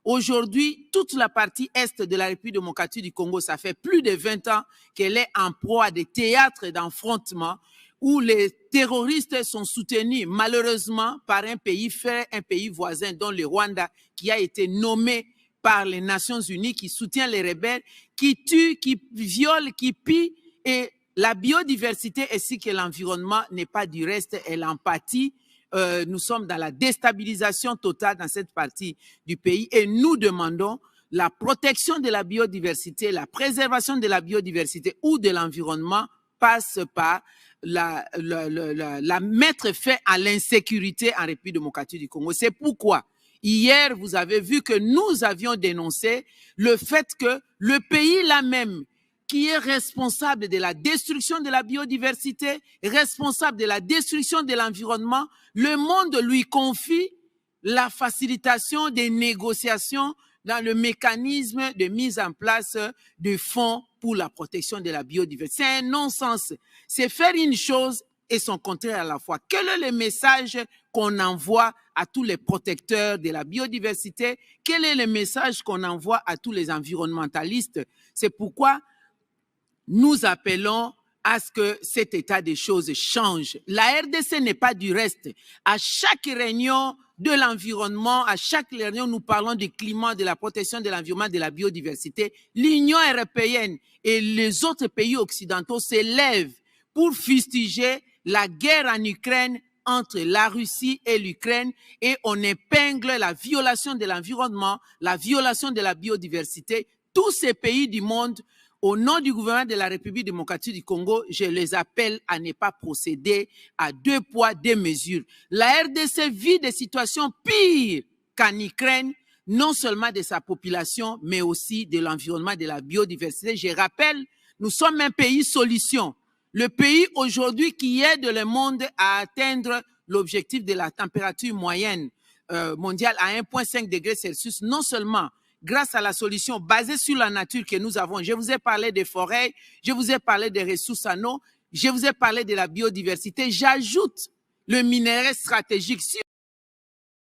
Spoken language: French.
Aujourd'hui, toute la partie est de la République démocratique du Congo, ça fait plus de 20 ans qu'elle est en proie à des théâtres d'affrontement où les terroristes sont soutenus malheureusement par un pays frère, un pays voisin, dont le Rwanda, qui a été nommé par les Nations Unies, qui soutient les rebelles, qui tue, qui viole, qui pille, et la biodiversité ainsi que l'environnement n'est pas du reste, elle en pâtit. Nous sommes dans la déstabilisation totale dans cette partie du pays et nous demandons la protection de la biodiversité, la préservation de la biodiversité ou de l'environnement passe par la mettre fin à l'insécurité en République démocratique du Congo. C'est pourquoi hier, vous avez vu que nous avions dénoncé le fait que le pays là même, qui est responsable de la destruction de la biodiversité, responsable de la destruction de l'environnement, le monde lui confie la facilitation des négociations dans le mécanisme de mise en place de fonds pour la protection de la biodiversité. C'est un non-sens. C'est faire une chose et son contraire à la fois. Quel est le message qu'on envoie à tous les protecteurs de la biodiversité? Quel est le message qu'on envoie à tous les environnementalistes? C'est pourquoi nous appelons à ce que cet état des choses change. La RDC n'est pas du reste. À chaque réunion de l'environnement, à chaque réunion, nous parlons du climat, de la protection de l'environnement, de la biodiversité. L'Union européenne et les autres pays occidentaux s'élèvent pour fustiger la guerre en Ukraine entre la Russie et l'Ukraine et on épingle la violation de l'environnement, la violation de la biodiversité. Tous ces pays du monde, au nom du gouvernement de la République démocratique du Congo, je les appelle à ne pas procéder à deux poids, deux mesures. La RDC vit des situations pires qu'en Ukraine, non seulement de sa population, mais aussi de l'environnement, de la biodiversité. Je rappelle, nous sommes un pays solution. Le pays aujourd'hui qui aide le monde à atteindre l'objectif de la température moyenne mondiale à 1,5 degrés Celsius, non seulement grâce à la solution basée sur la nature que nous avons. Je vous ai parlé des forêts, je vous ai parlé des ressources en eau, je vous ai parlé de la biodiversité. J'ajoute le minerai stratégique. Si